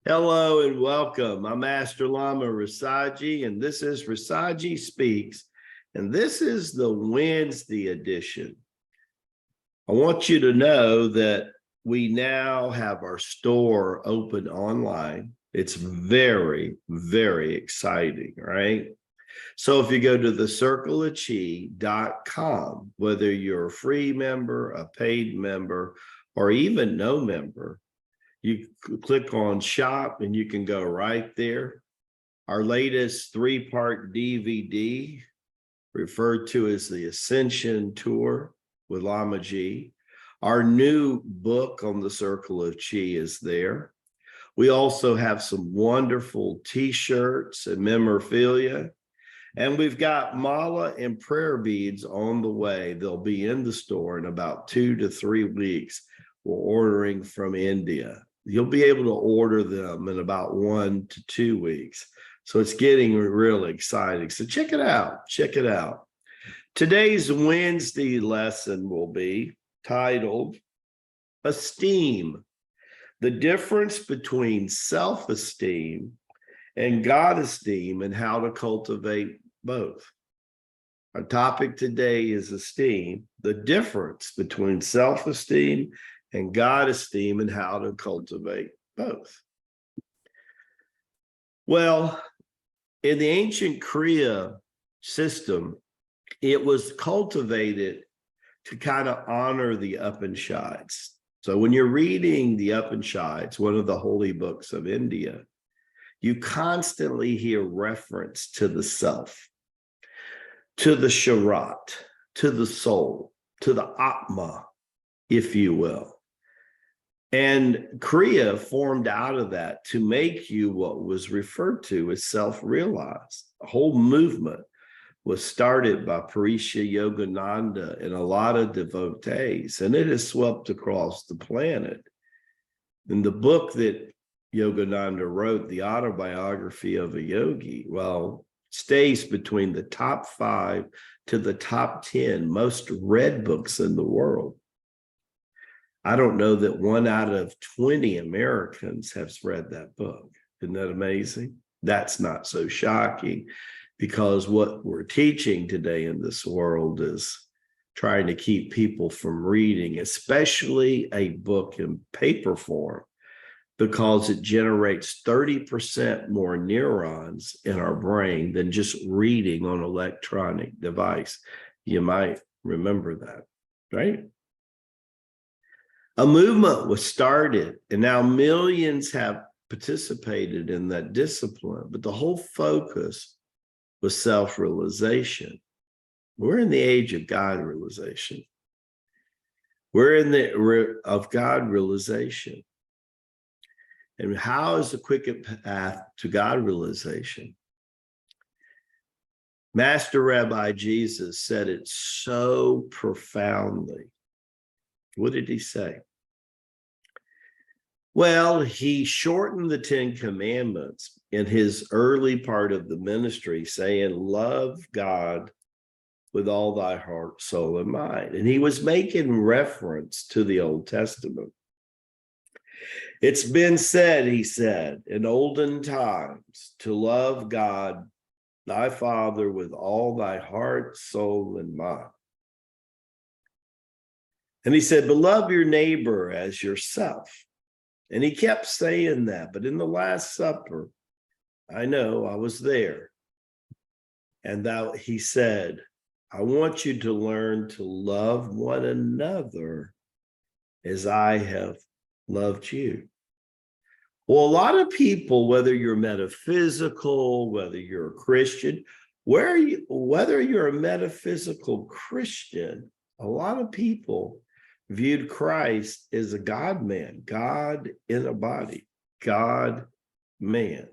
Hello and welcome. I'm Master Lama Rasaji, and this is Rasaji Speaks, and this is the Wednesday edition. I want you to know that we now have our store open online. It's very, very exciting, right? So if you go to thecircleofchi.com, whether you're a free member, a paid member, or even no member, you click on shop and you can go right there. Our latest 3-part DVD, referred to as the Ascension Tour with Lama Ji. Our new book on the Circle of Chi is there. We also have some wonderful t-shirts and memorabilia. And we've got mala and prayer beads on the way. They'll be in the store in about 2 to 3 weeks. We're ordering from India. You'll be able to order them in about 1 to 2 weeks. So it's getting really exciting. So check it out. Check it out. Today's Wednesday lesson will be titled Esteem, the difference between self-esteem and God esteem and how to cultivate both. Our topic today is esteem, the difference between self-esteem and God esteem and how to cultivate both. Well, in the ancient Kriya system, it was cultivated to kind of honor the Upanishads. So when you're reading the Upanishads, one of the holy books of India, you constantly hear reference to the self, to the sharat, to the soul, to the atma, if you will. And Kriya formed out of that to make you what was referred to as self-realized. The whole movement was started by Parisha Yogananda and a lot of devotees, and it has swept across the planet. In the book that Yogananda wrote, The Autobiography of a Yogi, well, stays between the top 5 to the top 10 most read books in the world. I don't know that 1 out of 20 Americans has read that book. Isn't that amazing? That's not so shocking, because what we're teaching today in this world is trying to keep people from reading, especially a book in paper form, because it generates 30% more neurons in our brain than just reading on an electronic device. You might remember that, right? A movement was started, and now millions have participated in that discipline, but the whole focus was self-realization. We're in the age of God realization. We're in the of God realization. And how is the quickest path to God realization? Master Rabbi Jesus said it so profoundly. What did he say? Well, he shortened the 10 Commandments in his early part of the ministry, saying, love God with all thy heart, soul, and mind. And he was making reference to the Old Testament. It's been said, he said, in olden times, to love God, thy Father, with all thy heart, soul, and mind. And he said, but love your neighbor as yourself. And he kept saying that. But in the Last Supper, I know, I was there. And he said, I want you to learn to love one another as I have loved you. Well, a lot of people, whether you're metaphysical, whether you're a Christian, whether you're a metaphysical Christian, a lot of people viewed Christ as a God-man, God in a body, God-man.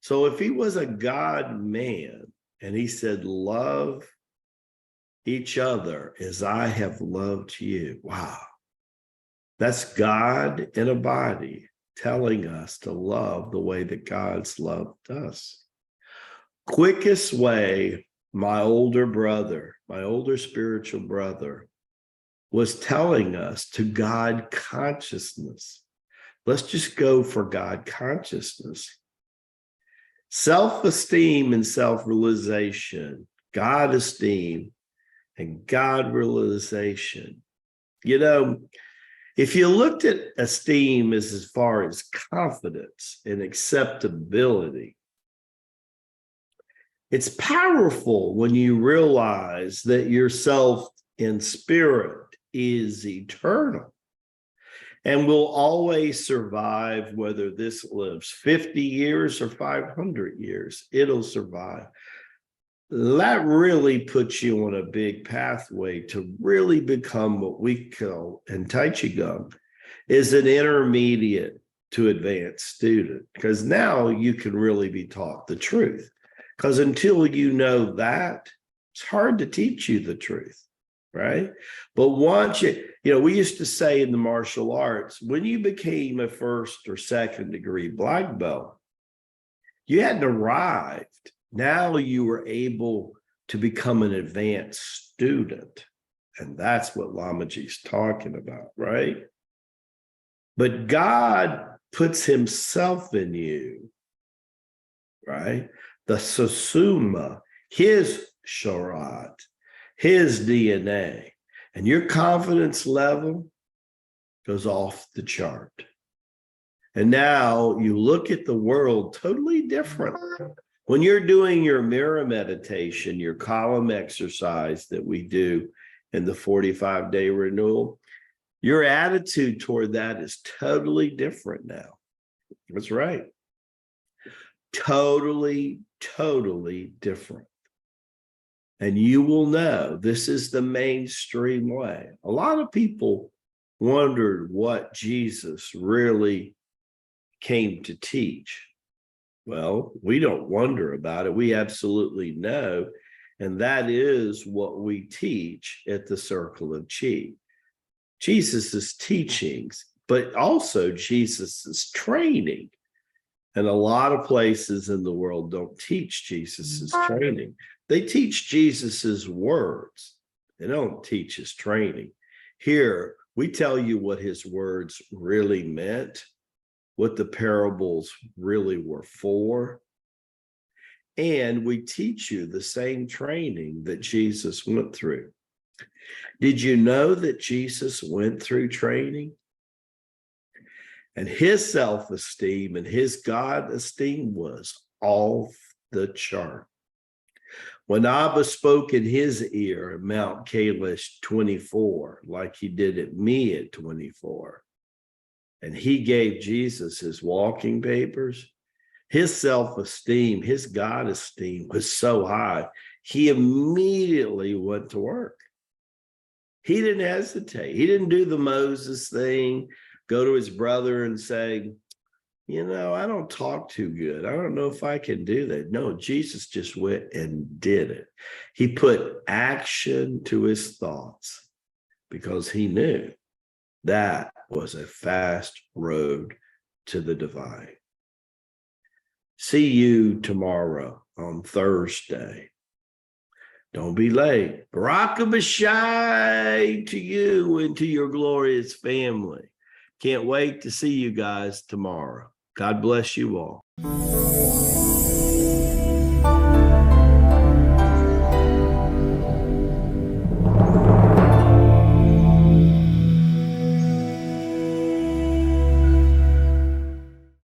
So if he was a God-man and he said, love each other as I have loved you, wow. That's God in a body telling us to love the way that God's loved us. Quickest way my older spiritual brother, was telling us to God consciousness. Let's just go for God consciousness. Self-esteem and self-realization, God esteem and God realization. You know, if you looked at esteem as far as confidence and acceptability, it's powerful when you realize that yourself in spirit is eternal and will always survive, whether this lives 50 years or 500 years, it'll survive. That really puts you on a big pathway to really become what we call in Tai Chi Gong is an intermediate to advanced student, because now you can really be taught the truth. Because until you know that, it's hard to teach you the truth, right? But once we used to say in the martial arts, when you became a first or second degree black belt, you hadn't arrived. Now you were able to become an advanced student. And that's what Lamaji's talking about, right? But God puts himself in you, right? The Susuma, his Sharat, his DNA, and your confidence level goes off the chart. And now you look at the world totally different. When you're doing your mirror meditation, your column exercise that we do in the 45-day renewal, your attitude toward that is totally different now. That's right. Totally different. And you will know this is the mainstream way. A lot of people wondered what Jesus really came to teach. Well, we don't wonder about it. We absolutely know. And that is what we teach at the Circle of Chi. Jesus's teachings, but also Jesus's training. And a lot of places in the world don't teach Jesus's training. They teach Jesus's words. They don't teach his training. Here, we tell you what his words really meant, what the parables really were for. And we teach you the same training that Jesus went through. Did you know that Jesus went through training? And his self-esteem and his God esteem was off the chart. When Abba spoke in his ear at Mount Kailash 24, like he did at me at 24, and he gave Jesus his walking papers, his self-esteem, his God esteem was so high, he immediately went to work. He didn't hesitate. He didn't do the Moses thing, go to his brother and say, I don't talk too good. I don't know if I can do that. No, Jesus just went and did it. He put action to his thoughts because he knew that was a fast road to the divine. See you tomorrow on Thursday. Don't be late. Baraka Bashai to you and to your glorious family. Can't wait to see you guys tomorrow. God bless you all.